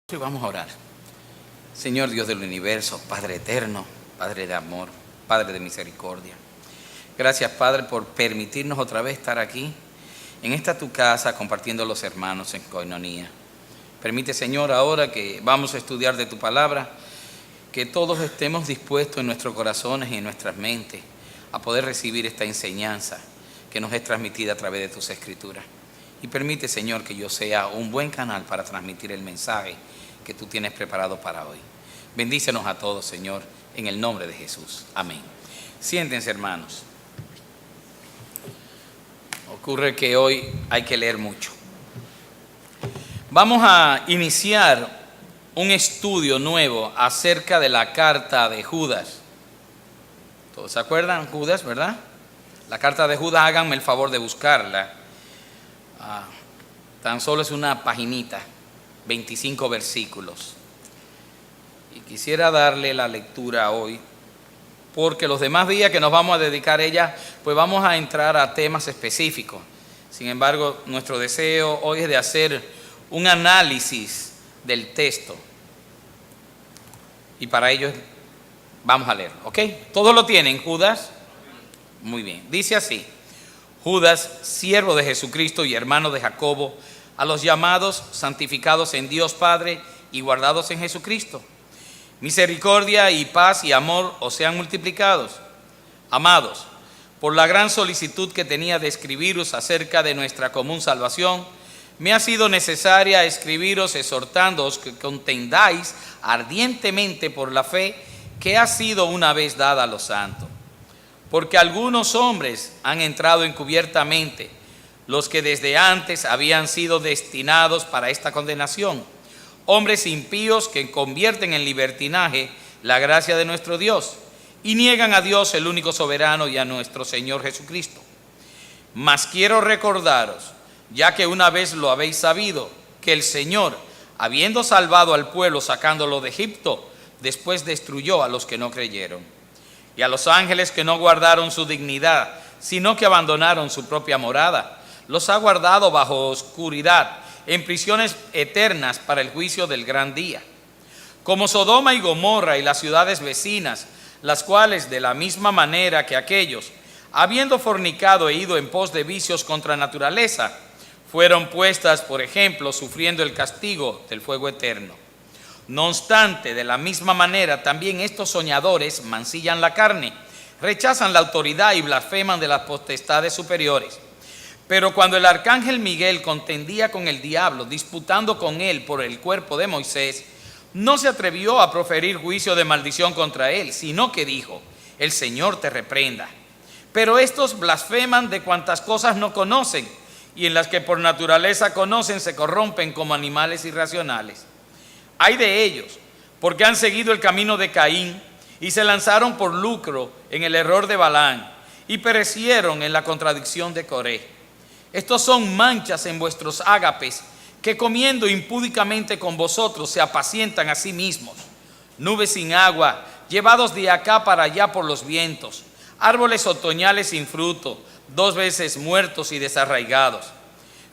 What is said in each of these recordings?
Y vamos a orar. Señor Dios del universo, Padre eterno, Padre de amor, Padre de misericordia. Gracias, Padre, por permitirnos otra vez estar aquí, en esta tu casa, compartiendo los hermanos en coinonía. Permite, Señor, ahora que vamos a estudiar de tu palabra, que todos estemos dispuestos en nuestros corazones y en nuestras mentes a poder recibir esta enseñanza que nos es transmitida a través de tus escrituras. Y permite, Señor, que yo sea un buen canal para transmitir el mensaje que tú tienes preparado para hoy. Bendícenos a todos, Señor, en el nombre de Jesús. Amén. Siéntense, hermanos. Ocurre que hoy hay que leer mucho. Vamos a iniciar un estudio nuevo acerca de la carta de Judas. ¿Todos se acuerdan? Judas, ¿verdad? La carta de Judas, háganme el favor de buscarla. Tan solo es una paginita, 25 versículos. Y quisiera darle la lectura hoy, porque los demás días que nos vamos a dedicar a ella, pues vamos a entrar a temas específicos. Sin embargo, nuestro deseo hoy es de hacer un análisis del texto. Y para ello vamos a leer, ¿ok? ¿Todos lo tienen, Judas? Muy bien, dice así: Judas, siervo de Jesucristo y hermano de Jacobo, a los llamados, santificados en Dios Padre y guardados en Jesucristo. Misericordia y paz y amor os sean multiplicados. Amados, por la gran solicitud que tenía de escribiros acerca de nuestra común salvación, me ha sido necesaria escribiros exhortándoos que contendáis ardientemente por la fe que ha sido una vez dada a los santos. Porque algunos hombres han entrado encubiertamente, los que desde antes habían sido destinados para esta condenación, hombres impíos que convierten en libertinaje la gracia de nuestro Dios y niegan a Dios el único soberano y a nuestro Señor Jesucristo. Mas quiero recordaros, ya que una vez lo habéis sabido, que el Señor, habiendo salvado al pueblo sacándolo de Egipto, después destruyó a los que no creyeron. Y a los ángeles que no guardaron su dignidad, sino que abandonaron su propia morada, los ha guardado bajo oscuridad, en prisiones eternas para el juicio del gran día. Como Sodoma y Gomorra y las ciudades vecinas, las cuales de la misma manera que aquellos, habiendo fornicado e ido en pos de vicios contra naturaleza, fueron puestas, por ejemplo, sufriendo el castigo del fuego eterno. No obstante, de la misma manera, también estos soñadores mancillan la carne, rechazan la autoridad y blasfeman de las potestades superiores. Pero cuando el arcángel Miguel contendía con el diablo, disputando con él por el cuerpo de Moisés, no se atrevió a proferir juicio de maldición contra él, sino que dijo: el Señor te reprenda. Pero estos blasfeman de cuantas cosas no conocen, y en las que por naturaleza conocen se corrompen como animales irracionales. Ay de ellos, porque han seguido el camino de Caín y se lanzaron por lucro en el error de Balaam y perecieron en la contradicción de Coré. Estos son manchas en vuestros ágapes, que comiendo impúdicamente con vosotros se apacientan a sí mismos. Nubes sin agua, llevados de acá para allá por los vientos. Árboles otoñales sin fruto, 2 veces muertos y desarraigados.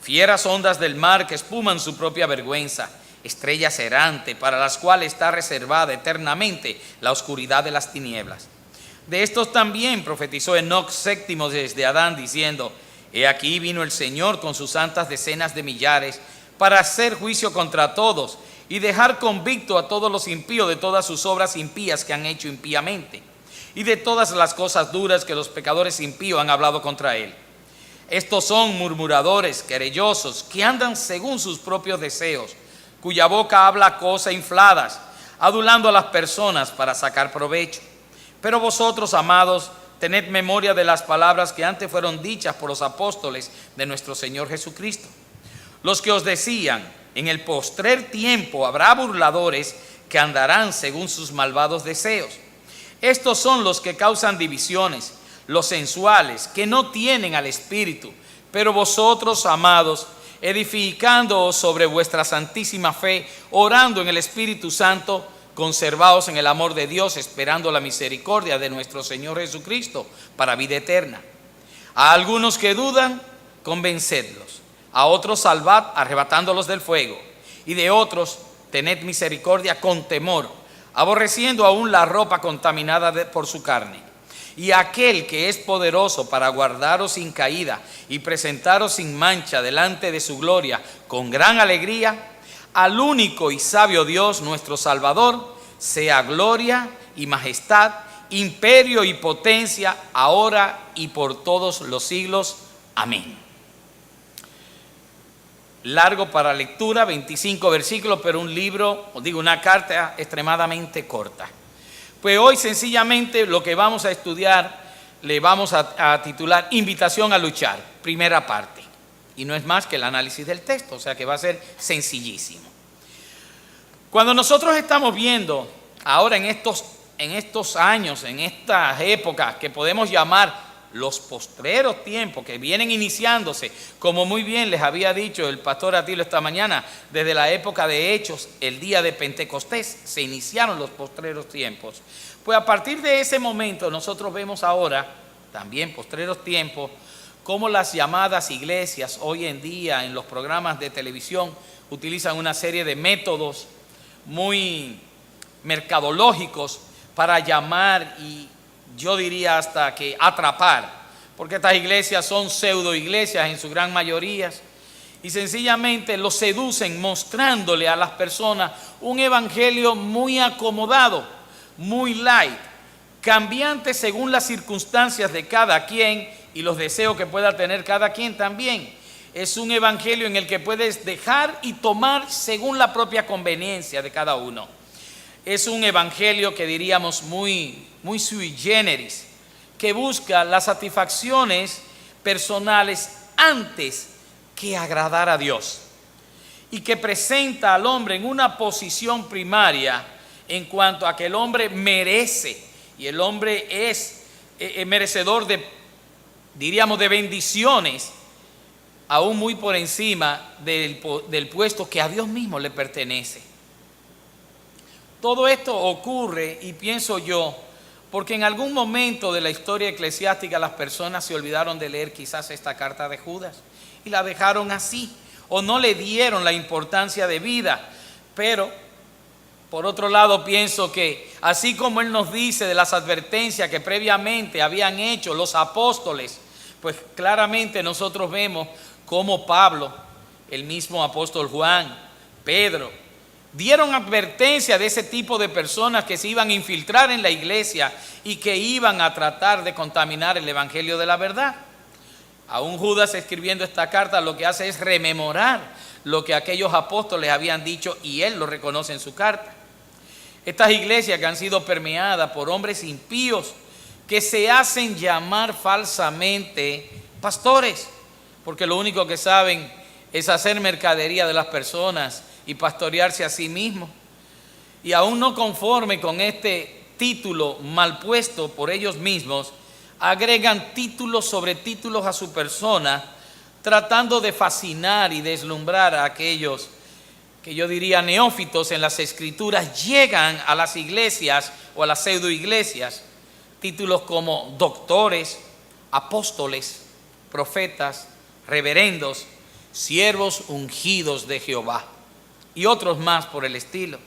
Fieras ondas del mar que espuman su propia vergüenza. Estrellas errantes, para las cuales está reservada eternamente la oscuridad de las tinieblas. De estos también profetizó Enoc séptimo desde Adán, diciendo: he aquí vino el Señor con sus santas decenas de millares para hacer juicio contra todos y dejar convicto a todos los impíos de todas sus obras impías que han hecho impíamente y de todas las cosas duras que los pecadores impíos han hablado contra él. Estos son murmuradores, querellosos, que andan según sus propios deseos, cuya boca habla cosas infladas, adulando a las personas para sacar provecho. Pero vosotros, amados, tened memoria de las palabras que antes fueron dichas por los apóstoles de nuestro Señor Jesucristo, los que os decían: en el postrer tiempo habrá burladores que andarán según sus malvados deseos. Estos son los que causan divisiones, los sensuales, que no tienen al Espíritu. Pero vosotros, amados, edificándoos sobre vuestra santísima fe, orando en el Espíritu Santo, conservaos en el amor de Dios, esperando la misericordia de nuestro Señor Jesucristo para vida eterna. A algunos que dudan, convencedlos; a otros salvad, arrebatándolos del fuego; y de otros tened misericordia con temor, aborreciendo aún la ropa contaminada por su carne. Y aquel que es poderoso para guardaros sin caída y presentaros sin mancha delante de su gloria con gran alegría, al único y sabio Dios nuestro Salvador, sea gloria y majestad, imperio y potencia, ahora y por todos los siglos. Amén. Largo para lectura, 25 versículos, pero un libro, os digo, una carta extremadamente corta. Pues hoy sencillamente lo que vamos a estudiar le vamos a titular Invitación a luchar, primera parte. Y no es más que el análisis del texto, o sea que va a ser sencillísimo. Cuando nosotros estamos viendo ahora en estos años, en estas épocas que podemos llamar los postreros tiempos que vienen iniciándose, como muy bien les había dicho el pastor Atilo esta mañana, desde la época de Hechos, el día de Pentecostés, se iniciaron los postreros tiempos. Pues a partir de ese momento nosotros vemos ahora, también postreros tiempos, cómo las llamadas iglesias hoy en día en los programas de televisión utilizan una serie de métodos muy mercadológicos para llamar y yo diría hasta que atrapar, porque estas iglesias son pseudo iglesias en su gran mayoría y sencillamente los seducen mostrándole a las personas un evangelio muy acomodado, muy light, cambiante según las circunstancias de cada quien y los deseos que pueda tener cada quien también. Es un evangelio en el que puedes dejar y tomar según la propia conveniencia de cada uno. Es un evangelio que diríamos muy sui generis, que busca las satisfacciones personales antes que agradar a Dios y que presenta al hombre en una posición primaria en cuanto a que el hombre merece y el hombre es merecedor de, diríamos, de bendiciones aún muy por encima del puesto que a Dios mismo le pertenece. Todo esto ocurre, y pienso yo, porque en algún momento de la historia eclesiástica las personas se olvidaron de leer quizás esta carta de Judas y la dejaron así, o no le dieron la importancia debida. Pero, por otro lado, pienso que así como Él nos dice de las advertencias que previamente habían hecho los apóstoles, pues claramente nosotros vemos cómo Pablo, el mismo apóstol Juan, Pedro, dieron advertencia de ese tipo de personas que se iban a infiltrar en la iglesia y que iban a tratar de contaminar el evangelio de la verdad. Aún Judas, escribiendo esta carta, lo que hace es rememorar lo que aquellos apóstoles habían dicho y él lo reconoce en su carta. Estas iglesias que han sido permeadas por hombres impíos que se hacen llamar falsamente pastores, porque lo único que saben es hacer mercadería de las personas y pastorearse a sí mismo. Y aún no conforme con este título mal puesto por ellos mismos, agregan títulos sobre títulos a su persona, tratando de fascinar y deslumbrar a aquellos que yo diría neófitos en las escrituras. Llegan a las iglesias o a las pseudo iglesias títulos como doctores, apóstoles, profetas, reverendos, siervos ungidos de Jehová y otros más por el estilo.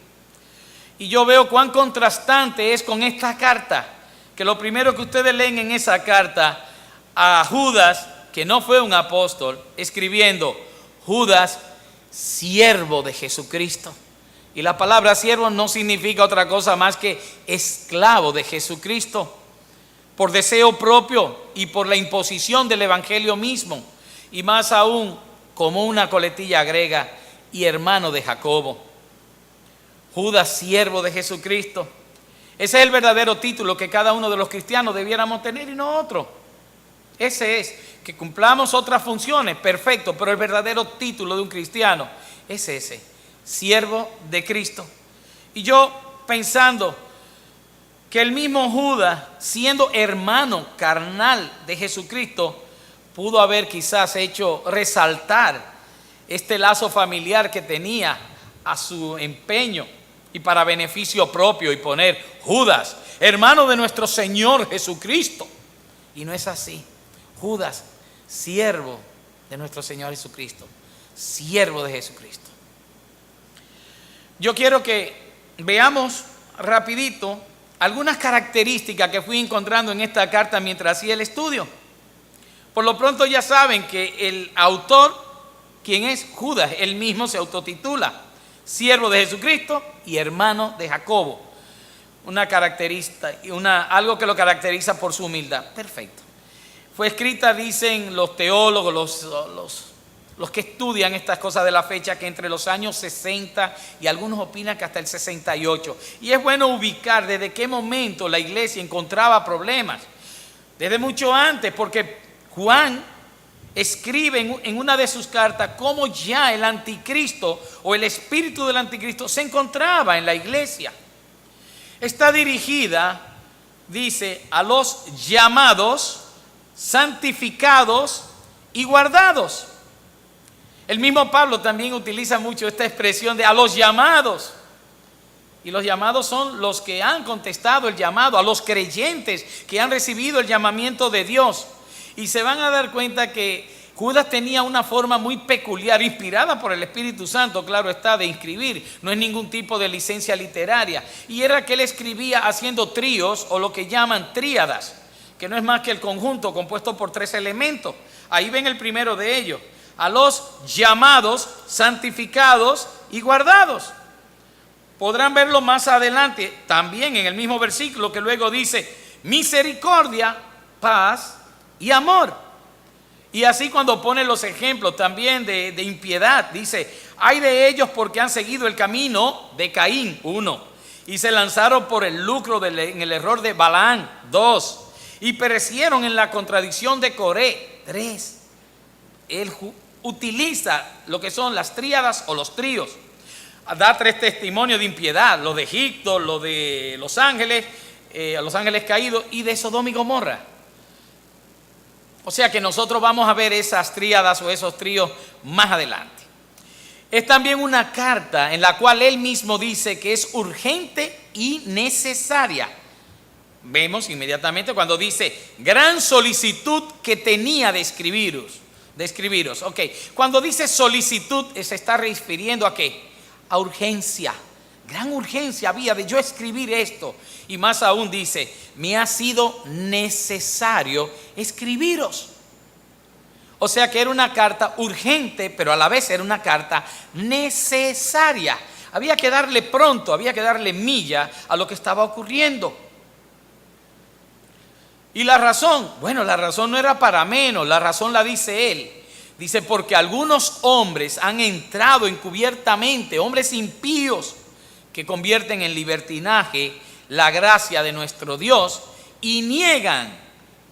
Y yo veo cuán contrastante es con esta carta, que lo primero que ustedes leen en esa carta a Judas, que no fue un apóstol, escribiendo: Judas, siervo de Jesucristo. Y la palabra siervo no significa otra cosa más que esclavo de Jesucristo, por deseo propio y por la imposición del evangelio mismo, y más aún, como una coletilla agrega, y hermano de Jacobo. Judas, siervo de Jesucristo. Ese es el verdadero título que cada uno de los cristianos debiéramos tener y no otro. Ese es, que cumplamos otras funciones, perfecto, pero el verdadero título de un cristiano es ese: siervo de Cristo. Y yo pensando que el mismo Judas, siendo hermano carnal de Jesucristo, pudo haber quizás hecho resaltar este lazo familiar que tenía a su empeño y para beneficio propio, y poner Judas, hermano de nuestro Señor Jesucristo. Y no es así. Judas, siervo de nuestro Señor Jesucristo, siervo de nuestro Señor Jesucristo. Siervo de nuestro Señor Jesucristo. Siervo de nuestro Señor Jesucristo. Siervo de nuestro Señor Jesucristo. Siervo de nuestro Señor Jesucristo. Siervo de nuestro Señor Jesucristo. Siervo de nuestro Señor Jesucristo. Siervo de nuestro Señor Jesucristo. yo quiero que veamos rapidito algunas características que fui encontrando en esta carta mientras hacía el estudio. Por lo pronto ya saben que el autor, quien es Judas, él mismo se autotitula siervo de Jesucristo y hermano de Jacobo. Una característica, algo que lo caracteriza por su humildad. Perfecto. Fue escrita, dicen los teólogos, los que estudian estas cosas de la fecha, que entre los años 60 y algunos opinan que hasta el 68. Y es bueno ubicar desde qué momento la iglesia encontraba problemas. Desde mucho antes, porque Juan escribe en una de sus cartas cómo ya el anticristo o el espíritu del anticristo se encontraba en la iglesia. Está dirigida, dice, a los llamados, santificados y guardados. El mismo Pablo también utiliza mucho esta expresión de a los llamados. Y los llamados son los que han contestado el llamado, a los creyentes que han recibido el llamamiento de Dios. Y se van a dar cuenta que Judas tenía una forma muy peculiar, inspirada por el Espíritu Santo, claro está, de escribir. No es ningún tipo de licencia literaria. Y era que él escribía haciendo tríos o lo que llaman tríadas, que no es más que el conjunto compuesto por 3 elementos. Ahí ven el primero de ellos. A los llamados, santificados y guardados. Podrán verlo más adelante, también en el mismo versículo que luego dice misericordia, paz y amor. Y así cuando pone los ejemplos también de impiedad, dice, hay de ellos porque han seguido el camino de Caín, 1, y se lanzaron por el lucro en el error de Balaán, 2, y perecieron en la contradicción de Coré, 3. Él utiliza lo que son las tríadas o los tríos. Da 3 testimonios de impiedad, lo de Egipto, lo de los ángeles caídos y de Sodoma y Gomorra. O sea que nosotros vamos a ver esas tríadas o esos tríos más adelante. Es también una carta en la cual él mismo dice que es urgente y necesaria. Vemos inmediatamente cuando dice gran solicitud que tenía de escribiros. Ok, cuando dice solicitud se está refiriendo a ¿qué? A urgencia. Gran urgencia había de yo escribir esto. Y más aún dice, me ha sido necesario escribiros. O sea que era una carta urgente, pero a la vez era una carta necesaria. Había que darle pronto, había que darle milla a lo que estaba ocurriendo. Y la razón, bueno, la razón no era para menos, la razón la dice él. Dice, porque algunos hombres han entrado encubiertamente, hombres impíos, que convierten en libertinaje la gracia de nuestro Dios y niegan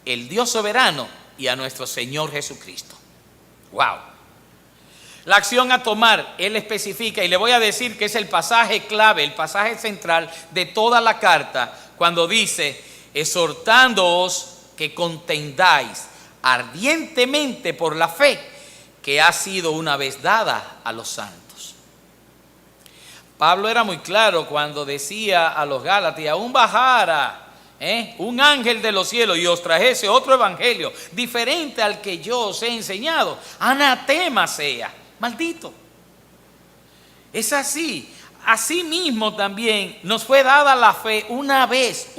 el Dios soberano y a nuestro Señor Jesucristo. Wow. La acción a tomar, él especifica, y le voy a decir que es el pasaje clave, el pasaje central de toda la carta, cuando dice, exhortándoos que contendáis ardientemente por la fe que ha sido una vez dada a los santos. Pablo era muy claro cuando decía a los Gálatas, y aún bajara un ángel de los cielos y os trajese otro evangelio diferente al que yo os he enseñado, anatema sea, maldito. Es así. Así mismo también nos fue dada la fe una vez.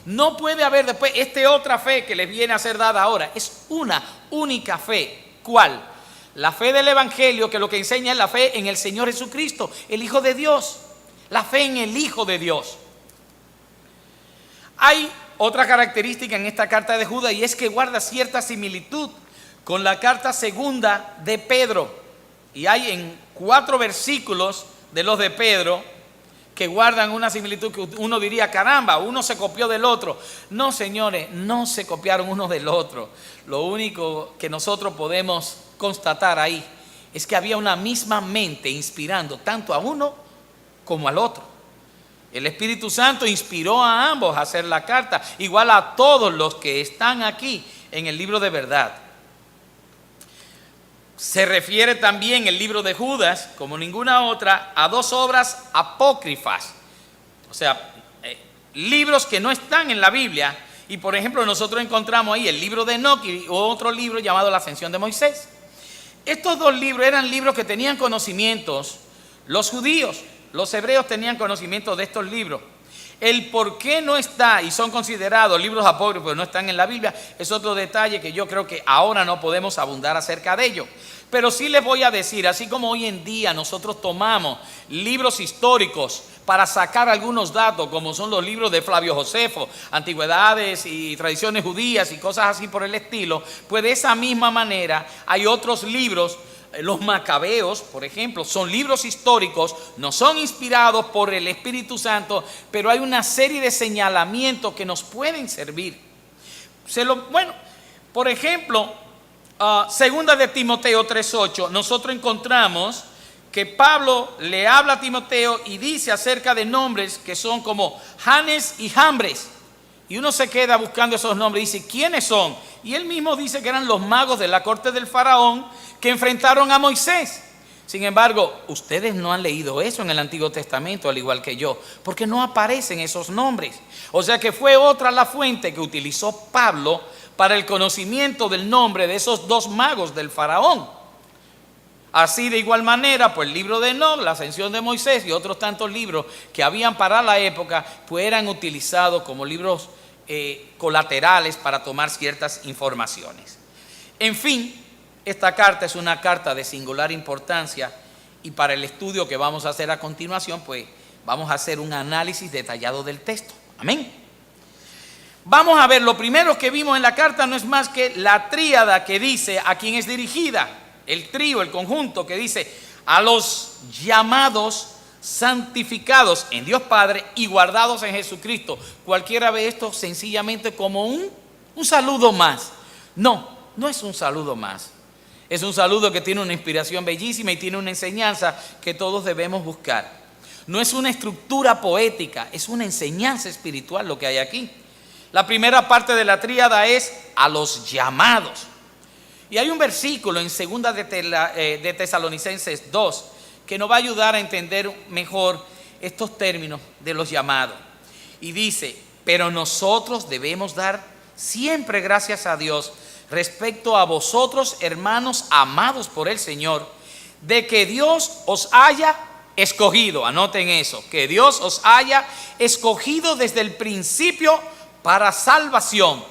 No puede haber después otra fe que les viene a ser dada ahora. Es una única fe. ¿Cuál? La fe del evangelio, que lo que enseña es la fe en el Señor Jesucristo, el Hijo de Dios. La fe en el Hijo de Dios. Hay otra característica en esta carta de Judas y es que guarda cierta similitud con la carta segunda de Pedro. Y hay en 4 versículos de los de Pedro que guardan una similitud que uno diría, caramba, uno se copió del otro. No, señores, no se copiaron uno del otro. Lo único que nosotros podemos constatar ahí es que había una misma mente inspirando tanto a uno como al otro. El Espíritu Santo inspiró a ambos a hacer la carta, igual a todos los que están aquí en el libro de verdad. Se refiere también el libro de Judas, como ninguna otra, a 2 obras apócrifas, o sea, libros que no están en la Biblia. Y por ejemplo nosotros encontramos ahí el libro de Enoc y otro libro llamado La Ascensión de Moisés. Estos 2 libros eran libros que tenían conocimientos los judíos, los hebreos tenían conocimiento de estos libros. El por qué no está y son considerados libros apócrifos, no están en la Biblia, es otro detalle que yo creo que ahora no podemos abundar acerca de ello. Pero sí les voy a decir, así como hoy en día nosotros tomamos libros históricos para sacar algunos datos, como son los libros de Flavio Josefo, antigüedades y tradiciones judías y cosas así por el estilo, pues de esa misma manera hay otros libros. Los Macabeos, por ejemplo, son libros históricos, no son inspirados por el Espíritu Santo, pero hay una serie de señalamientos que nos pueden servir. Por ejemplo, segunda de Timoteo 3:8, nosotros encontramos que Pablo le habla a Timoteo y dice acerca de nombres que son como Janes y Jambres. Y uno se queda buscando esos nombres y dice, ¿quiénes son? Y él mismo dice que eran los magos de la corte del faraón que enfrentaron a Moisés. Sin embargo, ustedes no han leído eso en el Antiguo Testamento, al igual que yo, porque no aparecen esos nombres. O sea que fue otra la fuente que utilizó Pablo para el conocimiento del nombre de esos dos magos del faraón. Así de igual manera, pues el libro de Enoc, la ascensión de Moisés y otros tantos libros que habían para la época, pues eran utilizados como libros colaterales para tomar ciertas informaciones. En fin, esta carta es una carta de singular importancia y para el estudio que vamos a hacer a continuación, pues vamos a hacer un análisis detallado del texto. Amén. Vamos a ver, lo primero que vimos en la carta no es más que la tríada que dice a quién es dirigida. El trío, el conjunto que dice a los llamados, santificados en Dios Padre y guardados en Jesucristo. Cualquiera ve esto sencillamente como un saludo más. No es un saludo más. Es un saludo que tiene una inspiración bellísima y tiene una enseñanza que todos debemos buscar. No es una estructura poética, es una enseñanza espiritual lo que hay aquí. La primera parte de la tríada es a los llamados. Y hay un versículo en 2 de Tesalonicenses 2 que nos va a ayudar a entender mejor estos términos de los llamados. Y dice, pero nosotros debemos dar siempre gracias a Dios respecto a vosotros, hermanos amados por el Señor, de que Dios os haya escogido. Anoten eso, que Dios os haya escogido desde el principio para salvación,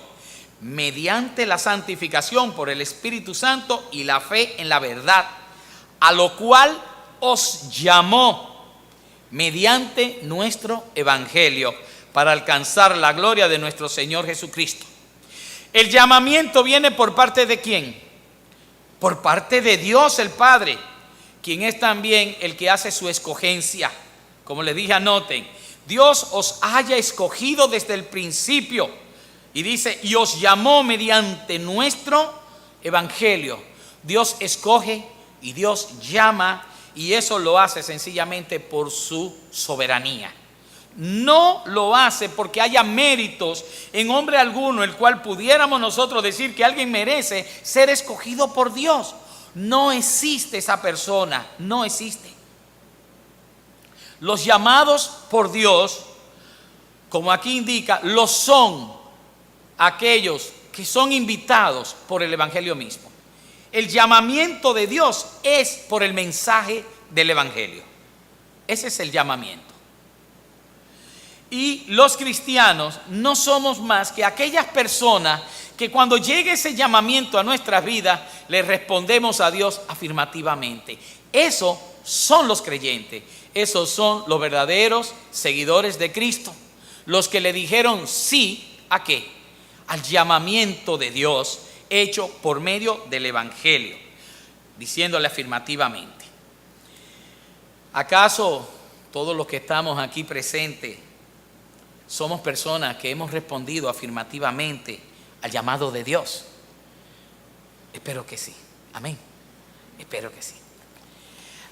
mediante la santificación por el Espíritu Santo y la fe en la verdad, a lo cual os llamó mediante nuestro evangelio para alcanzar la gloria de nuestro Señor Jesucristo. El llamamiento viene por parte de ¿quién? Por parte de Dios el Padre, quien es también el que hace su escogencia. Como les dije, anoten, Dios os haya escogido desde el principio. Y dice, y os llamó mediante nuestro evangelio. Dios escoge y Dios llama, y eso lo hace sencillamente por su soberanía. No lo hace porque haya méritos en hombre alguno, el cual pudiéramos nosotros decir que alguien merece ser escogido por Dios. No existe esa persona, no existe. Los llamados por Dios, como aquí indica, lo son aquellos que son invitados por el evangelio mismo. El llamamiento de Dios es por el mensaje del evangelio. Ese es el llamamiento. Y los cristianos no somos más que aquellas personas que cuando llegue ese llamamiento a nuestras vidas, le respondemos a Dios afirmativamente. Esos son los creyentes, esos son los verdaderos seguidores de Cristo, los que le dijeron sí ¿a qué? Al llamamiento de Dios hecho por medio del evangelio, diciéndole afirmativamente. ¿Acaso todos los que estamos aquí presentes somos personas que hemos respondido afirmativamente al llamado de Dios? Espero que sí. Amén. Espero que sí.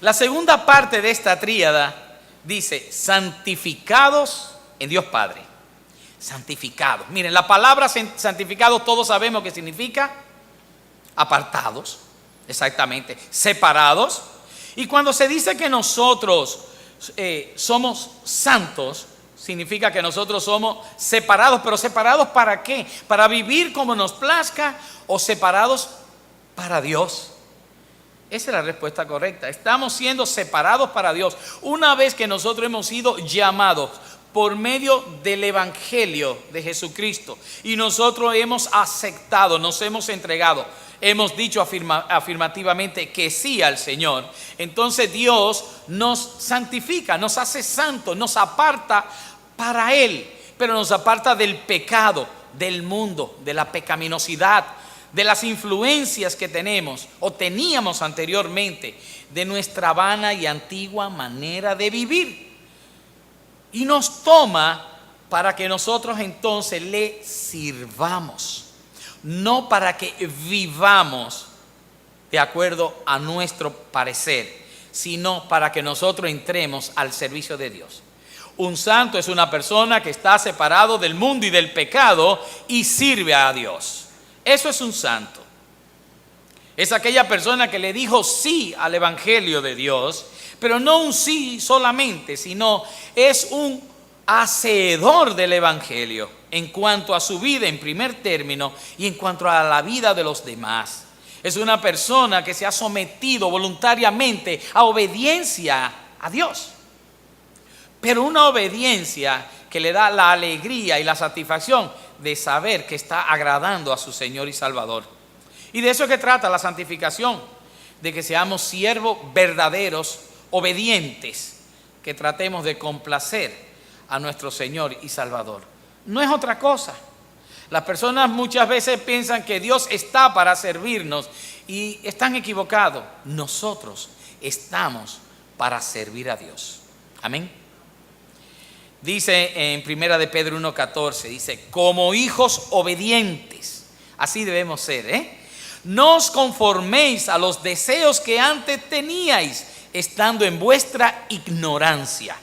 La segunda parte de esta tríada dice, santificados en Dios Padre. Santificados. Miren, la palabra santificados todos sabemos que significa apartados. Exactamente. Separados. Y cuando se dice que nosotros somos santos, significa que nosotros somos separados. ¿Pero separados para qué? ¿Para vivir como nos plazca o separados para Dios? Esa es la respuesta correcta. Estamos siendo separados para Dios. Una vez que nosotros hemos sido llamados por medio del Evangelio de Jesucristo y nosotros hemos aceptado, nos hemos entregado, hemos dicho afirmativamente que sí al Señor, entonces Dios nos santifica, nos hace santos, nos aparta para Él, pero nos aparta del pecado, del mundo, de la pecaminosidad, de las influencias que tenemos o teníamos anteriormente, de nuestra vana y antigua manera de vivir. Y nos toma para que nosotros entonces le sirvamos, no para que vivamos de acuerdo a nuestro parecer, sino para que nosotros entremos al servicio de Dios. Un santo es una persona que está separado del mundo y del pecado y sirve a Dios. Eso es un santo. Es aquella persona que le dijo sí al Evangelio de Dios, pero no un sí solamente, sino es un hacedor del Evangelio en cuanto a su vida en primer término y en cuanto a la vida de los demás. Es una persona que se ha sometido voluntariamente a obediencia a Dios, pero una obediencia que le da la alegría y la satisfacción de saber que está agradando a su Señor y Salvador. Y de eso es que trata la santificación, de que seamos siervos verdaderos, obedientes, que tratemos de complacer a nuestro Señor y Salvador. No es otra cosa. Las personas muchas veces piensan que Dios está para servirnos y están equivocados. Nosotros estamos para servir a Dios. Amén. Dice en 1 de Pedro 1:14, dice, como hijos obedientes, así debemos ser, no os conforméis a los deseos que antes teníais, estando en vuestra ignorancia,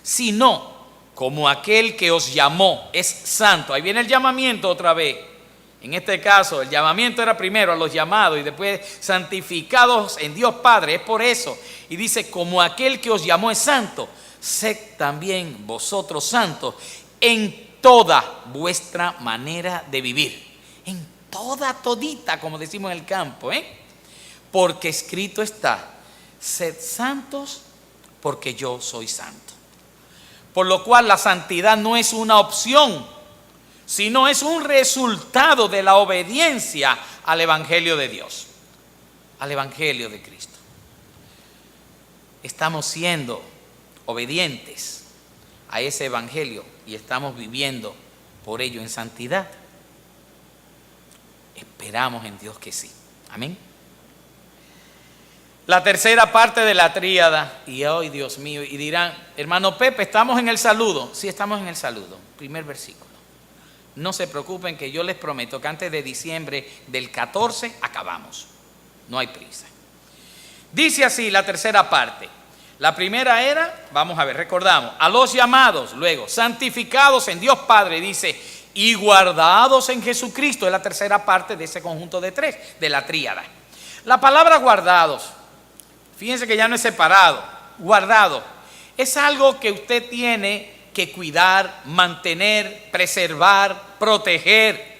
sino como aquel que os llamó es santo. Ahí viene el llamamiento otra vez. En este caso, el llamamiento era primero a los llamados y después santificados en Dios Padre. Es por eso. Y dice, como aquel que os llamó es santo, sed también vosotros santos en toda vuestra manera de vivir. En todita, como decimos en el campo, porque escrito está, sed santos porque yo soy santo. Por lo cual la santidad no es una opción, sino es un resultado de la obediencia al Evangelio de Dios, al Evangelio de Cristo. Estamos siendo obedientes a ese Evangelio y estamos viviendo por ello en santidad. Esperamos en Dios que sí. Amén. La tercera parte de la tríada, y hoy Dios mío, y dirán, hermano Pepe, ¿estamos en el saludo? Sí, estamos en el saludo, primer versículo. No se preocupen que yo les prometo que antes de diciembre del 14 acabamos, no hay prisa. Dice así la tercera parte. La primera era, vamos a ver, recordamos, a los llamados, luego santificados en Dios Padre, dice, y guardados en Jesucristo, es la tercera parte de ese conjunto de tres, de la tríada. La palabra guardados, fíjense que ya no es separado, guardado, es algo que usted tiene que cuidar, mantener, preservar, proteger.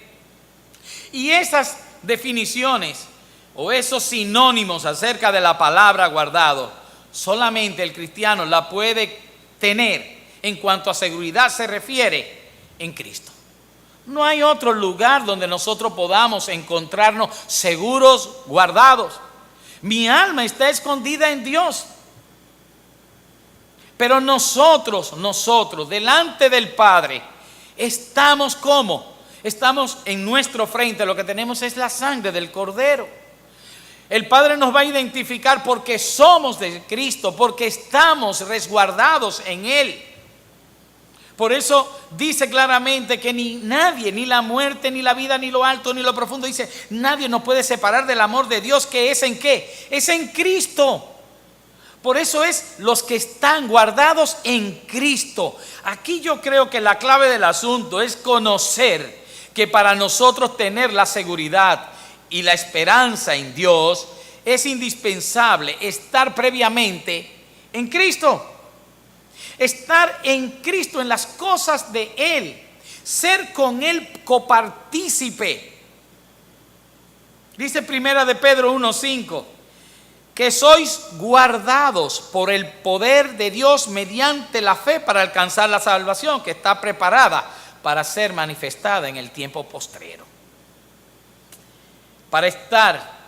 Y esas definiciones o esos sinónimos acerca de la palabra guardado, solamente el cristiano la puede tener en cuanto a seguridad se refiere en Cristo. No hay otro lugar donde nosotros podamos encontrarnos seguros, guardados. Mi alma está escondida en Dios. Pero nosotros, delante del Padre, estamos como, estamos en nuestro frente, lo que tenemos es la sangre del Cordero. El Padre nos va a identificar porque somos de Cristo, porque estamos resguardados en Él. Por eso dice claramente que ni nadie, ni la muerte, ni la vida, ni lo alto, ni lo profundo, dice, nadie nos puede separar del amor de Dios, que es ¿en qué? Es en Cristo. Por eso es los que están guardados en Cristo. Aquí yo creo que la clave del asunto es conocer que para nosotros tener la seguridad y la esperanza en Dios es indispensable estar previamente en Cristo. Estar en Cristo, en las cosas de Él, ser con Él copartícipe. Dice 1 de Pedro 1:5, que sois guardados por el poder de Dios mediante la fe para alcanzar la salvación que está preparada para ser manifestada en el tiempo postrero. Para estar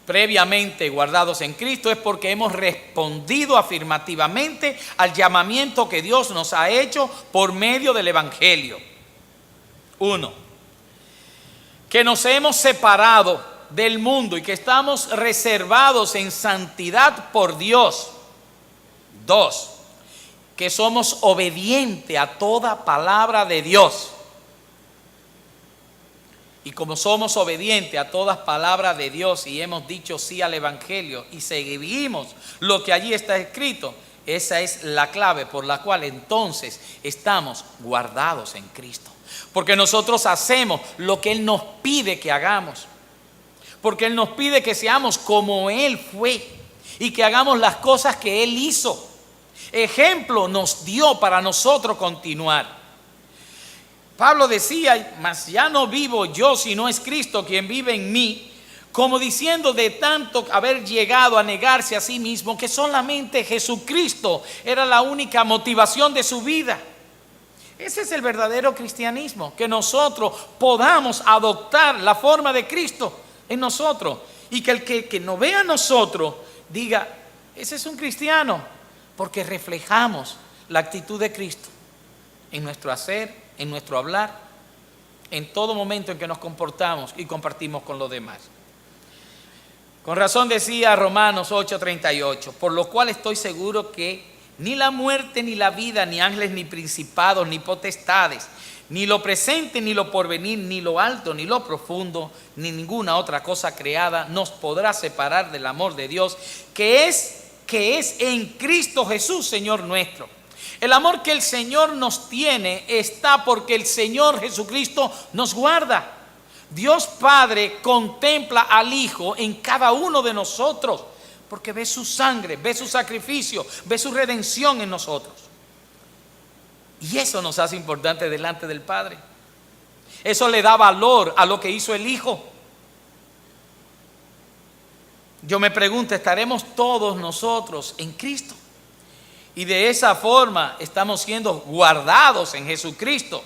previamente guardados en Cristo es porque hemos respondido afirmativamente al llamamiento que Dios nos ha hecho por medio del Evangelio. 1. Que nos hemos separado del mundo y que estamos reservados en santidad por Dios. 2. Que somos obedientes a toda palabra de Dios. Y como somos obedientes a todas palabras de Dios y hemos dicho sí al Evangelio y seguimos lo que allí está escrito, esa es la clave por la cual entonces estamos guardados en Cristo. Porque nosotros hacemos lo que Él nos pide que hagamos. Porque Él nos pide que seamos como Él fue y que hagamos las cosas que Él hizo. Ejemplo nos dio para nosotros continuar. Pablo decía, mas ya no vivo yo, sino es Cristo quien vive en mí, como diciendo de tanto haber llegado a negarse a sí mismo, que solamente Jesucristo era la única motivación de su vida. Ese es el verdadero cristianismo, que nosotros podamos adoptar la forma de Cristo en nosotros, y que el que nos vea a nosotros diga, ese es un cristiano, porque reflejamos la actitud de Cristo en nuestro hacer, en nuestro hablar, en todo momento en que nos comportamos y compartimos con los demás. Con razón decía Romanos 8:38, por lo cual estoy seguro que ni la muerte, ni la vida, ni ángeles, ni principados, ni potestades, ni lo presente, ni lo porvenir, ni lo alto, ni lo profundo, ni ninguna otra cosa creada nos podrá separar del amor de Dios, que es en Cristo Jesús, Señor nuestro. El amor que el Señor nos tiene está porque el Señor Jesucristo nos guarda. Dios Padre contempla al Hijo en cada uno de nosotros porque ve su sangre, ve su sacrificio, ve su redención en nosotros. Y eso nos hace importante delante del Padre. Eso le da valor a lo que hizo el Hijo. Yo me pregunto, ¿estaremos todos nosotros en Cristo? Y de esa forma estamos siendo guardados en Jesucristo.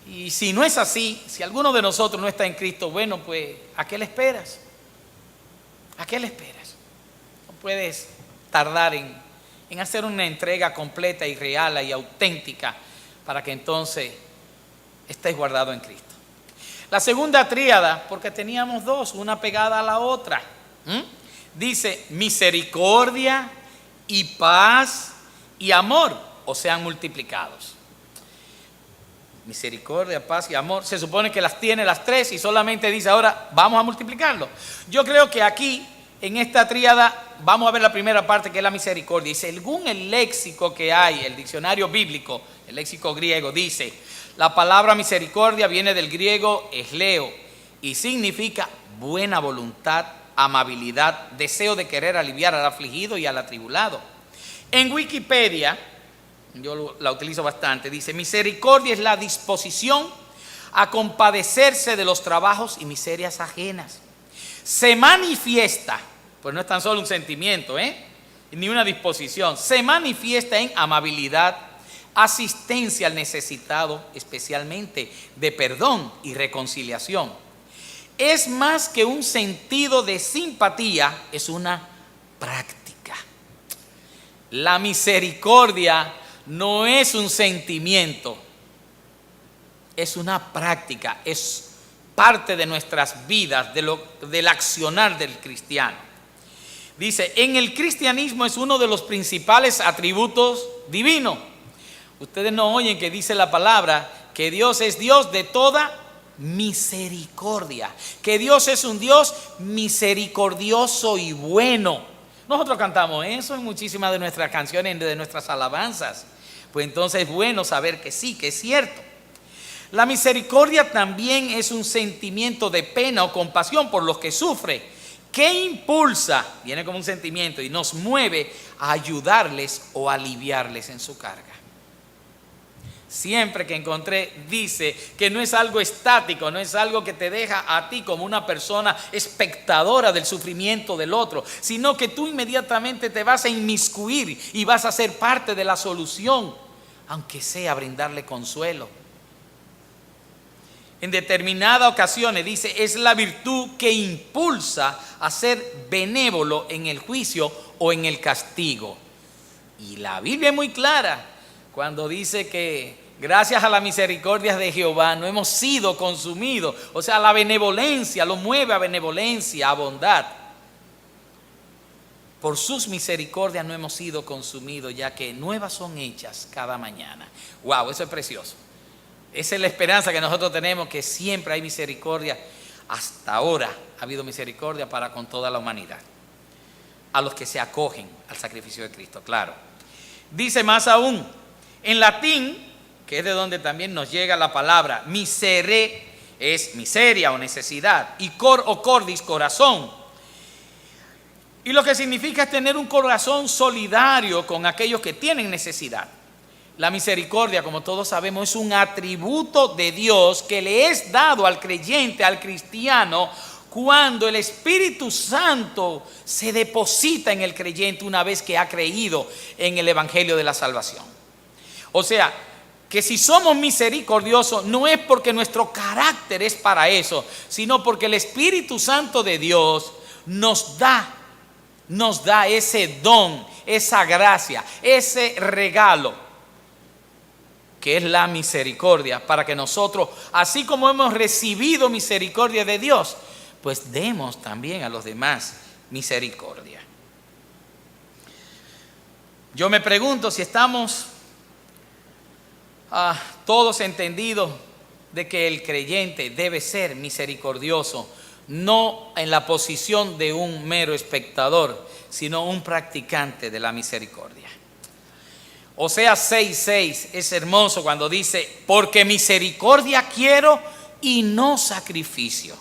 Y si no es así, si alguno de nosotros no está en Cristo, bueno, pues, ¿a qué le esperas? ¿A qué le esperas? No puedes tardar en hacer una entrega completa y real y auténtica para que entonces estés guardado en Cristo. La segunda tríada, porque teníamos dos, una pegada a la otra, dice misericordia y paz y amor, o sean multiplicados. Misericordia, paz y amor, se supone que las tiene las tres y solamente dice ahora vamos a multiplicarlo. Yo creo que aquí en esta tríada vamos a ver la primera parte, que es la misericordia, y según el léxico que hay, el diccionario bíblico, el léxico griego, dice la palabra misericordia viene del griego esleo y significa buena voluntad, amabilidad, deseo de querer aliviar al afligido y al atribulado. En Wikipedia, yo la utilizo bastante, dice misericordia es la disposición a compadecerse de los trabajos y miserias ajenas. Se manifiesta, pues no es tan solo un sentimiento, ni una disposición, se manifiesta en amabilidad, asistencia al necesitado, especialmente de perdón y reconciliación. Es más que un sentido de simpatía, es una práctica. La misericordia no es un sentimiento, es una práctica, es parte de nuestras vidas, del accionar del cristiano. Dice, en el cristianismo es uno de los principales atributos divinos. Ustedes no oyen que dice la palabra que Dios es Dios de toda misericordia, que Dios es un Dios misericordioso y bueno. Nosotros cantamos eso en muchísimas de nuestras canciones, de nuestras alabanzas. Pues entonces es bueno saber que sí, que es cierto. La misericordia también es un sentimiento de pena o compasión por los que sufren, que impulsa, viene como un sentimiento y nos mueve a ayudarles o aliviarles en su carga. siempre que encontré, dice que no es algo estático, no es algo que te deja a ti como una persona espectadora del sufrimiento del otro, sino que tú inmediatamente te vas a inmiscuir y vas a ser parte de la solución, aunque sea brindarle consuelo. En determinadas ocasiones, dice, es la virtud que impulsa a ser benévolo en el juicio o en el castigo. Y la Biblia es muy clara cuando dice que gracias a la misericordia de Jehová no hemos sido consumidos. O sea, la benevolencia lo mueve a benevolencia, a bondad. Por sus misericordias no hemos sido consumidos, ya que nuevas son hechas cada mañana. Wow, eso es precioso. Esa es la esperanza que nosotros tenemos, que siempre hay misericordia. Hasta ahora ha habido misericordia para con toda la humanidad, a los que se acogen al sacrificio de Cristo, claro. Dice más aún, en latín, que es de donde también nos llega la palabra misere, es miseria o necesidad, y cor o cordis, corazón. Y lo que significa es tener un corazón solidario con aquellos que tienen necesidad. La misericordia, como todos sabemos, es un atributo de Dios que le es dado al creyente, al cristiano, cuando el Espíritu Santo se deposita en el creyente una vez que ha creído en el Evangelio de la salvación. O sea, que si somos misericordiosos no es porque nuestro carácter es para eso, sino porque el Espíritu Santo de Dios nos da ese don, esa gracia, ese regalo, que es la misericordia, para que nosotros, así como hemos recibido misericordia de Dios, pues demos también a los demás misericordia. Yo me pregunto si estamos todos entendidos de que el creyente debe ser misericordioso, no en la posición de un mero espectador, sino un practicante de la misericordia. Oseas 6:6 es hermoso cuando dice, porque misericordia quiero y no sacrificio,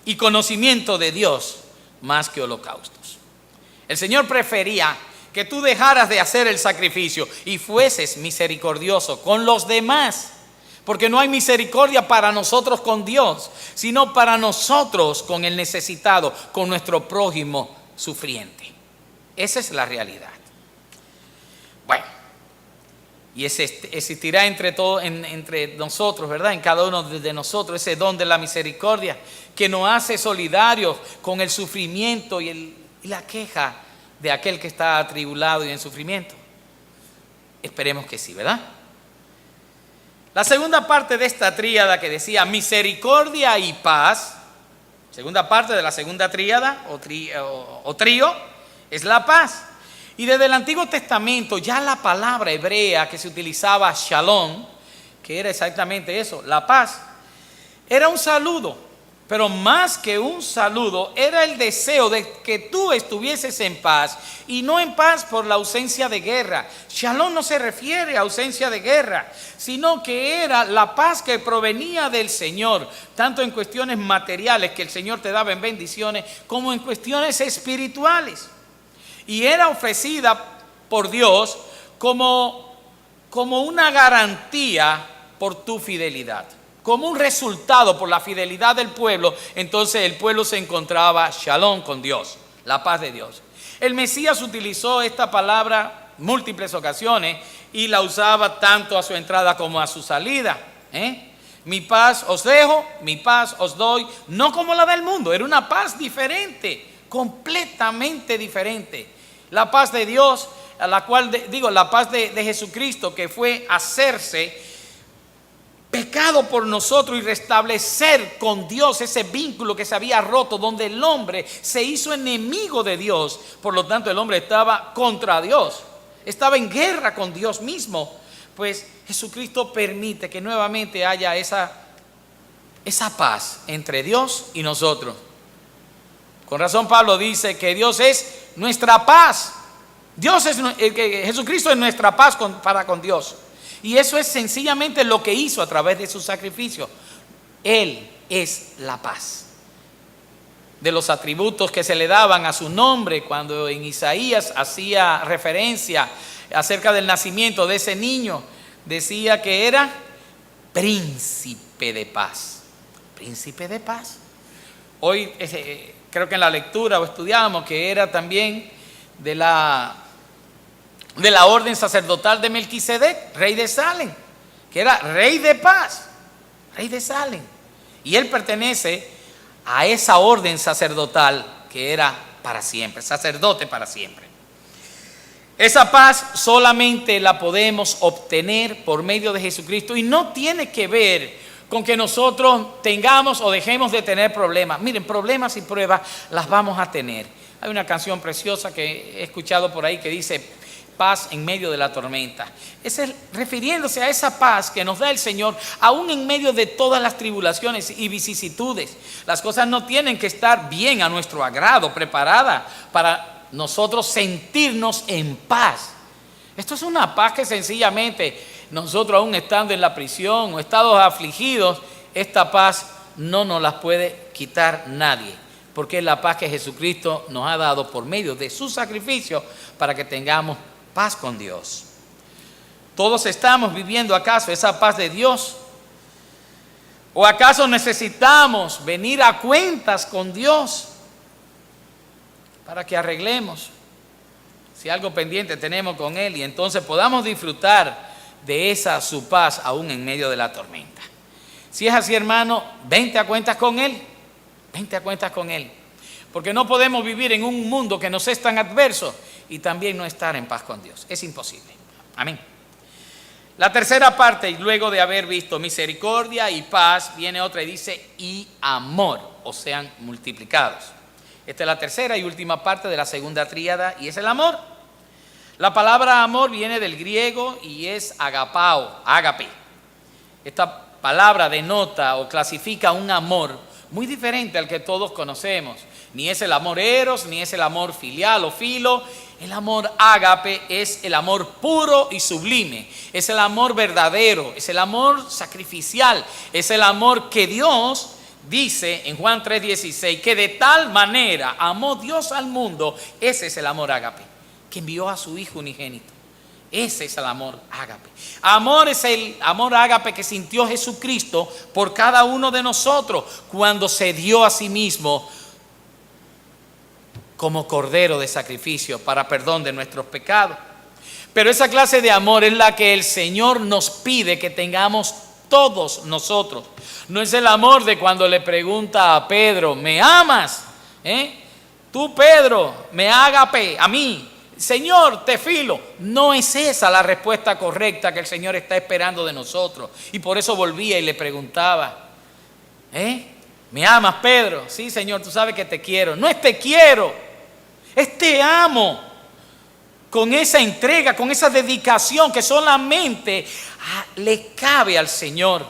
y conocimiento de Dios más que holocaustos. El Señor prefería que tú dejaras de hacer el sacrificio y fueses misericordioso con los demás, porque no hay misericordia para nosotros con Dios, sino para nosotros con el necesitado, con nuestro prójimo sufriente. Esa es la realidad. Bueno, y existirá entre nosotros, ¿verdad? En cada uno de nosotros ese don de la misericordia que nos hace solidarios con el sufrimiento y la queja de aquel que está atribulado y en sufrimiento. Esperemos que sí, ¿verdad? La segunda parte de esta tríada que decía misericordia y paz, segunda parte de la segunda tríada o trío, es la paz. Y desde el Antiguo Testamento ya la palabra hebrea que se utilizaba, shalom, que era exactamente eso, la paz, era un saludo, pero más que un saludo, era el deseo de que tú estuvieses en paz, y no en paz por la ausencia de guerra. Shalom no se refiere a ausencia de guerra, sino que era la paz que provenía del Señor, tanto en cuestiones materiales que el Señor te daba en bendiciones, como en cuestiones espirituales. Y era ofrecida por Dios como una garantía por tu fidelidad, como un resultado por la fidelidad del pueblo. Entonces el pueblo se encontraba shalom con Dios, la paz de Dios. El Mesías utilizó esta palabra múltiples ocasiones y la usaba tanto a su entrada como a su salida. Mi paz os dejo, mi paz os doy, no como la del mundo. Era una paz diferente, completamente diferente. La paz de Dios, la paz de Jesucristo, que fue hacerse pecado por nosotros y restablecer con Dios ese vínculo que se había roto, donde el hombre se hizo enemigo de Dios. Por lo tanto, el hombre estaba contra Dios, estaba en guerra con Dios mismo. Pues Jesucristo permite que nuevamente haya esa paz entre Dios y nosotros. Con razón Pablo dice que Dios es nuestra paz. Jesucristo es nuestra paz para con Dios. Y eso es sencillamente lo que hizo a través de su sacrificio. Él es la paz. De los atributos que se le daban a su nombre, cuando en Isaías hacía referencia acerca del nacimiento de ese niño, decía que era príncipe de paz. Príncipe de paz. Hoy creo que en la lectura estudiábamos que era también de la orden sacerdotal de Melquisedec, rey de Salem, que era rey de paz, rey de Salem. Y él pertenece a esa orden sacerdotal que era para siempre, sacerdote para siempre. Esa paz solamente la podemos obtener por medio de Jesucristo y no tiene que ver con que nosotros tengamos o dejemos de tener problemas. Miren, problemas y pruebas las vamos a tener. Hay una canción preciosa que he escuchado por ahí que dice paz en medio de la tormenta. Es refiriéndose a esa paz que nos da el Señor aún en medio de todas las tribulaciones y vicisitudes. Las cosas no tienen que estar bien a nuestro agrado, preparadas para nosotros sentirnos en paz. Esto es una paz que sencillamente nosotros, aún estando en la prisión o estados afligidos, esta paz no nos la puede quitar nadie, porque es la paz que Jesucristo nos ha dado por medio de su sacrificio para que tengamos paz con Dios. ¿Todos estamos viviendo acaso esa paz de Dios? ¿O acaso necesitamos venir a cuentas con Dios para que arreglemos si algo pendiente tenemos con Él y entonces podamos disfrutar de esa su paz aún en medio de la tormenta? Si es así, hermano, vente a cuentas con Él, vente a cuentas con Él, porque no podemos vivir en un mundo que nos es tan adverso y también no estar en paz con Dios. Es imposible. Amén. La tercera parte, y luego de haber visto misericordia y paz, viene otra y dice y amor, o sean multiplicados. Esta es la tercera y última parte de la segunda tríada y es el amor. La palabra amor viene del griego y es agapao, ágape. Esta palabra denota o clasifica un amor muy diferente al que todos conocemos. Ni es el amor eros, ni es el amor filial o filo. El amor ágape es el amor puro y sublime. Es el amor verdadero, es el amor sacrificial, es el amor que Dios dice en Juan 3:16, que de tal manera amó Dios al mundo. Ese es el amor ágape, que envió a su Hijo unigénito. Ese es el amor ágape. Amor es el amor ágape que sintió Jesucristo por cada uno de nosotros cuando se dio a sí mismo como cordero de sacrificio para perdón de nuestros pecados. Pero esa clase de amor es la que el Señor nos pide que tengamos todos nosotros. No es el amor de cuando le pregunta a Pedro, ¿me amas? Tú, Pedro, me ágape a mí. Señor, te filo. No es esa la respuesta correcta que el Señor está esperando de nosotros. Y por eso volvía y le preguntaba, ¿me amas, Pedro? Sí, Señor, tú sabes que te quiero. No es te quiero, es te amo. Con esa entrega, con esa dedicación que solamente le cabe al Señor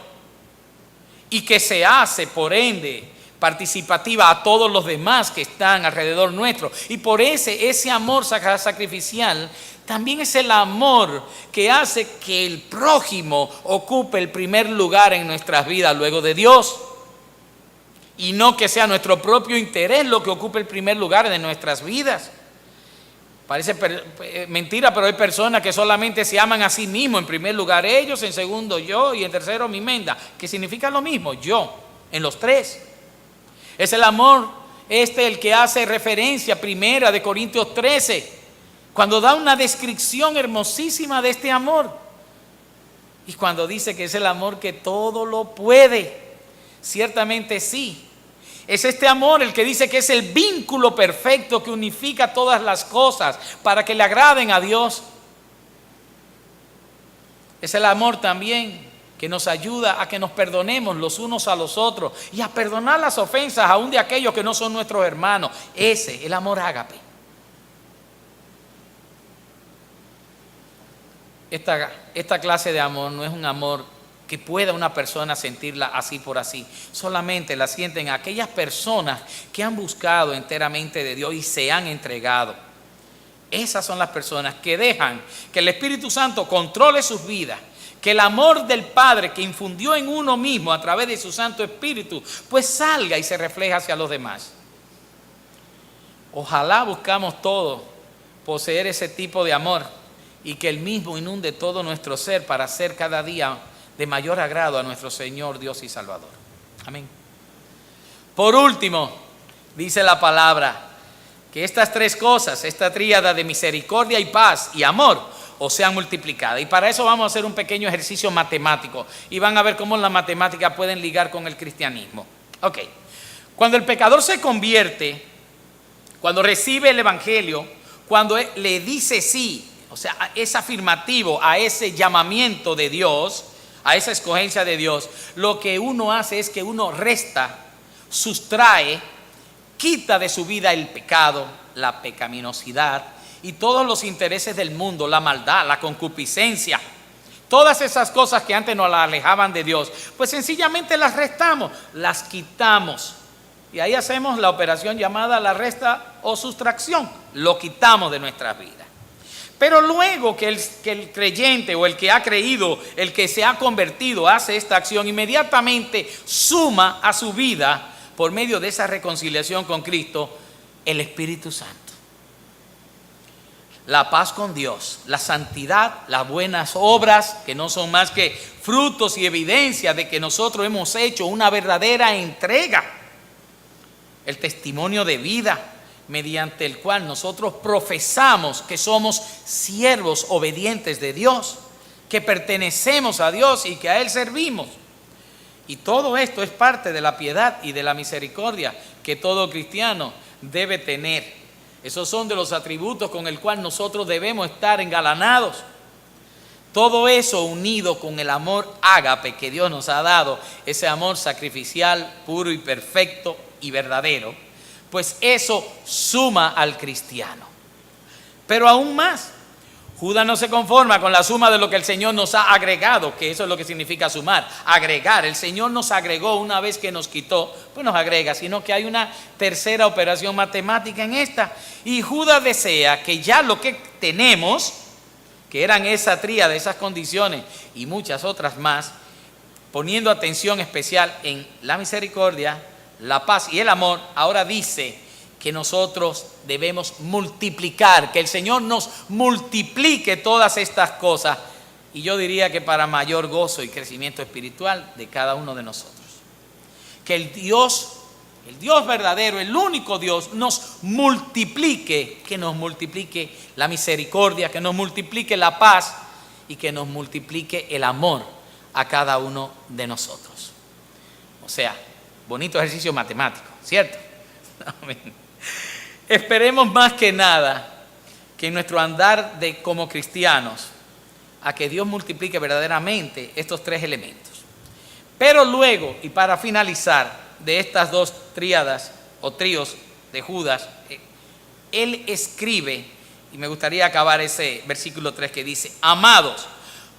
y que se hace, por ende, participativa a todos los demás que están alrededor nuestro. Y por ese amor sacrificial también es el amor que hace que el prójimo ocupe el primer lugar en nuestras vidas luego de Dios. Y no que sea nuestro propio interés lo que ocupe el primer lugar de nuestras vidas. Parece mentira, pero hay personas que solamente se aman a sí mismos. En primer lugar ellos, en segundo yo y en tercero mi menda, que significa lo mismo, yo, en los tres. Es el amor el que hace referencia primera de Corintios 13, cuando da una descripción hermosísima de este amor. Y cuando dice que es el amor que todo lo puede, ciertamente sí. Es este amor el que dice que es el vínculo perfecto que unifica todas las cosas para que le agraden a Dios. Es el amor también que nos ayuda a que nos perdonemos los unos a los otros y a perdonar las ofensas aún de aquellos que no son nuestros hermanos. Ese, el amor ágape. Esta clase de amor no es un amor que pueda una persona sentirla así por así. Solamente la sienten aquellas personas que han buscado enteramente de Dios y se han entregado. Esas son las personas que dejan que el Espíritu Santo controle sus vidas, que el amor del Padre que infundió en uno mismo a través de su Santo Espíritu, pues salga y se refleja hacia los demás. Ojalá buscamos todos poseer ese tipo de amor y que el mismo inunde todo nuestro ser para ser cada día de mayor agrado a nuestro Señor, Dios y Salvador. Amén. Por último, dice la palabra que estas tres cosas, esta tríada de misericordia y paz y amor, os sean multiplicadas. Y para eso vamos a hacer un pequeño ejercicio matemático y van a ver cómo las matemáticas pueden ligar con el cristianismo. Ok, cuando el pecador se convierte, cuando recibe el evangelio, cuando le dice sí, o sea, es afirmativo a ese llamamiento de Dios, a esa escogencia de Dios, lo que uno hace es que uno resta, sustrae, quita de su vida el pecado, la pecaminosidad y todos los intereses del mundo, la maldad, la concupiscencia, todas esas cosas que antes nos alejaban de Dios, pues sencillamente las restamos, las quitamos. Y ahí hacemos la operación llamada la resta o sustracción, lo quitamos de nuestras vidas. Pero luego que el creyente o el que ha creído, el que se ha convertido, hace esta acción, inmediatamente suma a su vida, por medio de esa reconciliación con Cristo, el Espíritu Santo. La paz con Dios, la santidad, las buenas obras, que no son más que frutos y evidencia de que nosotros hemos hecho una verdadera entrega. El testimonio de vida, mediante el cual nosotros profesamos que somos siervos obedientes de Dios, que pertenecemos a Dios y que a Él servimos. Y todo esto es parte de la piedad y de la misericordia que todo cristiano debe tener. Esos son de los atributos con el cual nosotros debemos estar engalanados. Todo eso unido con el amor ágape que Dios nos ha dado, ese amor sacrificial, puro y perfecto y verdadero, pues eso suma al cristiano. Pero aún más, Judas no se conforma con la suma de lo que el Señor nos ha agregado, que eso es lo que significa sumar, agregar. El Señor nos agregó una vez que nos quitó, pues nos agrega, sino que hay una tercera operación matemática en esta. Y Judas desea que ya lo que tenemos, que eran esa tríada, esas condiciones y muchas otras más, poniendo atención especial en la misericordia, la paz y el amor, ahora dice que nosotros debemos multiplicar, que el Señor nos multiplique todas estas cosas, y yo diría que para mayor gozo y crecimiento espiritual de cada uno de nosotros. Que el Dios verdadero, el único Dios, nos multiplique, que nos multiplique la misericordia, que nos multiplique la paz y que nos multiplique el amor a cada uno de nosotros. O sea, bonito ejercicio matemático, ¿cierto? Amén. Esperemos más que nada que en nuestro andar como cristianos, a que Dios multiplique verdaderamente estos tres elementos. Pero luego, y para finalizar, de estas dos tríadas o tríos de Judas, él escribe, y me gustaría acabar ese versículo 3 que dice: amados,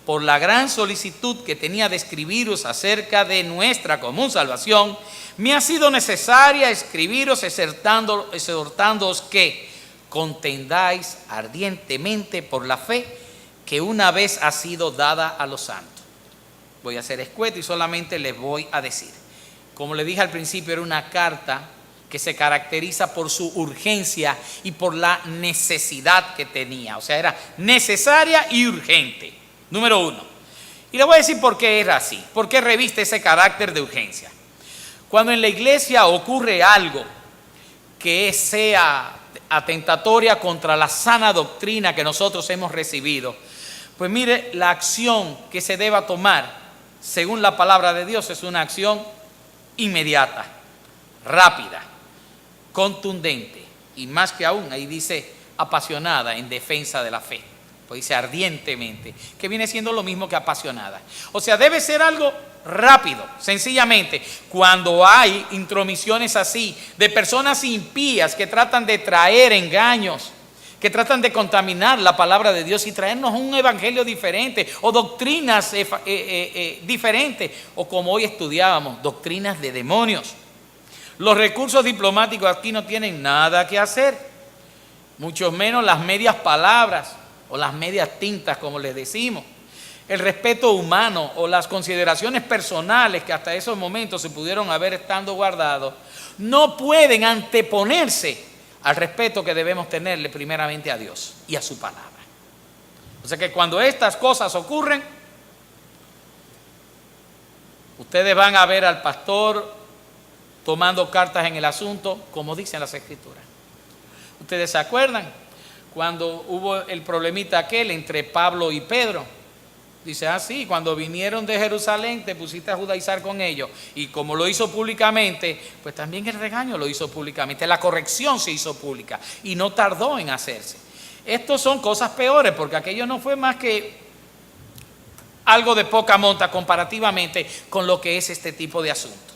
por la gran solicitud que tenía de escribiros acerca de nuestra común salvación, me ha sido necesaria escribiros exhortándoos que contendáis ardientemente por la fe que una vez ha sido dada a los santos. Voy a ser escueto y solamente les voy a decir, como le dije al principio, era una carta que se caracteriza por su urgencia y por la necesidad que tenía. O sea, era necesaria y urgente. Número uno. Y le voy a decir por qué era así, por qué reviste ese carácter de urgencia. Cuando en la iglesia ocurre algo que sea atentatoria contra la sana doctrina que nosotros hemos recibido, pues mire, la acción que se deba tomar según la palabra de Dios es una acción inmediata, rápida, contundente y más que aún, ahí dice apasionada en defensa de la fe. Pues dice ardientemente, que viene siendo lo mismo que apasionada. O sea, debe ser algo rápido, sencillamente. Cuando hay intromisiones así de personas impías que tratan de traer engaños, que tratan de contaminar la palabra de Dios y traernos un evangelio diferente o doctrinas diferentes, o como hoy estudiábamos, doctrinas de demonios. Los recursos diplomáticos aquí no tienen nada que hacer, mucho menos las medias palabras o las medias tintas, como les decimos. El respeto humano o las consideraciones personales que hasta esos momentos se pudieron haber estado guardados, no pueden anteponerse al respeto que debemos tenerle primeramente a Dios y a su palabra. O sea que cuando estas cosas ocurren, ustedes van a ver al pastor tomando cartas en el asunto, como dicen las Escrituras. ¿Ustedes se acuerdan cuando hubo el problemita aquel entre Pablo y Pedro? Dice, sí, cuando vinieron de Jerusalén te pusiste a judaizar con ellos. Y como lo hizo públicamente, pues también el regaño lo hizo públicamente. La corrección se hizo pública y no tardó en hacerse. Estos son cosas peores, porque aquello no fue más que algo de poca monta comparativamente con lo que es este tipo de asuntos.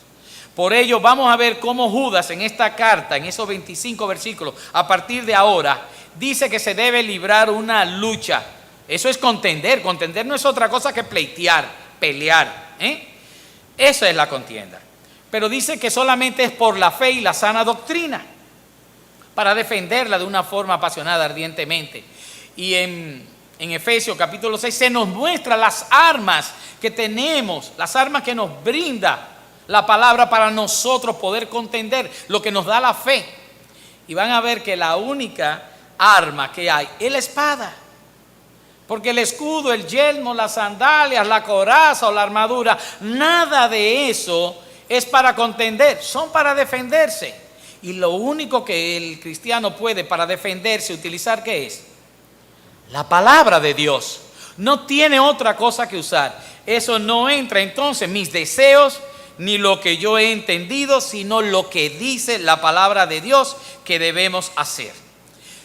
Por ello vamos a ver cómo Judas en esta carta, en esos 25 versículos, a partir de ahora, dice que se debe librar una lucha. Eso es contender. Contender no es otra cosa que pleitear, pelear. Esa es la contienda. Pero dice que solamente es por la fe y la sana doctrina, para defenderla de una forma apasionada, ardientemente. Y en Efesios capítulo 6 se nos muestra las armas que tenemos, las armas que nos brinda la palabra para nosotros poder contender, lo que nos da la fe. Y van a ver que la única arma que hay es la espada. Porque el escudo, el yelmo, las sandalias, la coraza o la armadura, nada de eso es para contender, son para defenderse. Y lo único que el cristiano puede para defenderse utilizar, ¿qué es? La palabra de Dios. No tiene otra cosa que usar. Eso no entra entonces mis deseos ni lo que yo he entendido, sino lo que dice la palabra de Dios que debemos hacer.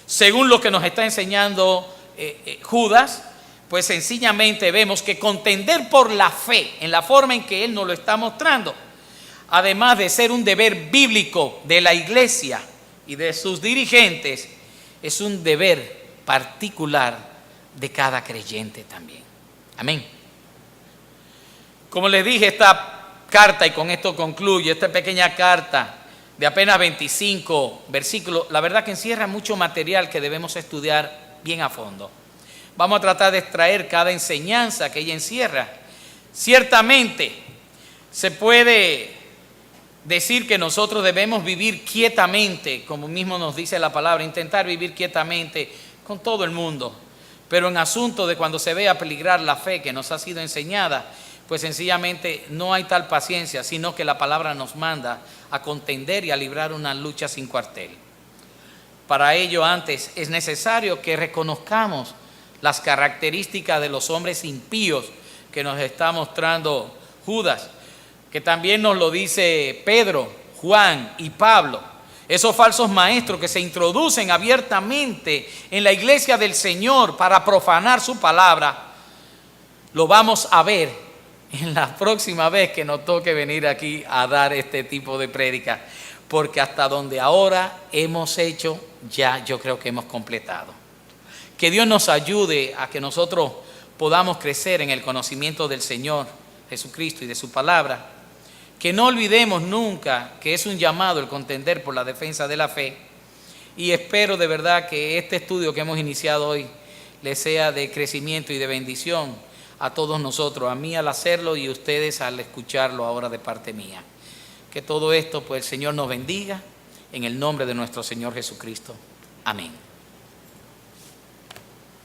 Según lo que nos está enseñando Judas, pues sencillamente vemos que contender por la fe, en la forma en que él nos lo está mostrando, además de ser un deber bíblico de la iglesia y de sus dirigentes, es un deber particular de cada creyente también. Amén. Como les dije, esta carta, y con esto concluyo, esta pequeña carta de apenas 25 versículos, la verdad que encierra mucho material que debemos estudiar bien a fondo. Vamos a tratar de extraer cada enseñanza que ella encierra. Ciertamente se puede decir que nosotros debemos vivir quietamente, como mismo nos dice la palabra, intentar vivir quietamente con todo el mundo. Pero en asunto de cuando se vea peligrar la fe que nos ha sido enseñada, pues sencillamente no hay tal paciencia, sino que la palabra nos manda a contender y a librar una lucha sin cuartel. Para ello, antes es necesario que reconozcamos las características de los hombres impíos que nos está mostrando Judas, que también nos lo dice Pedro, Juan y Pablo. Esos falsos maestros que se introducen abiertamente en la iglesia del Señor para profanar su palabra, lo vamos a ver en la próxima vez que nos toque venir aquí a dar este tipo de prédica, porque hasta donde ahora hemos hecho, ya yo creo que hemos completado. Que Dios nos ayude a que nosotros podamos crecer en el conocimiento del Señor Jesucristo y de su palabra. Que no olvidemos nunca que es un llamado el contender por la defensa de la fe. Y espero de verdad que este estudio que hemos iniciado hoy les sea de crecimiento y de bendición a todos nosotros, a mí al hacerlo y a ustedes al escucharlo ahora de parte mía. Que todo esto, pues el Señor nos bendiga en el nombre de nuestro Señor Jesucristo. Amén.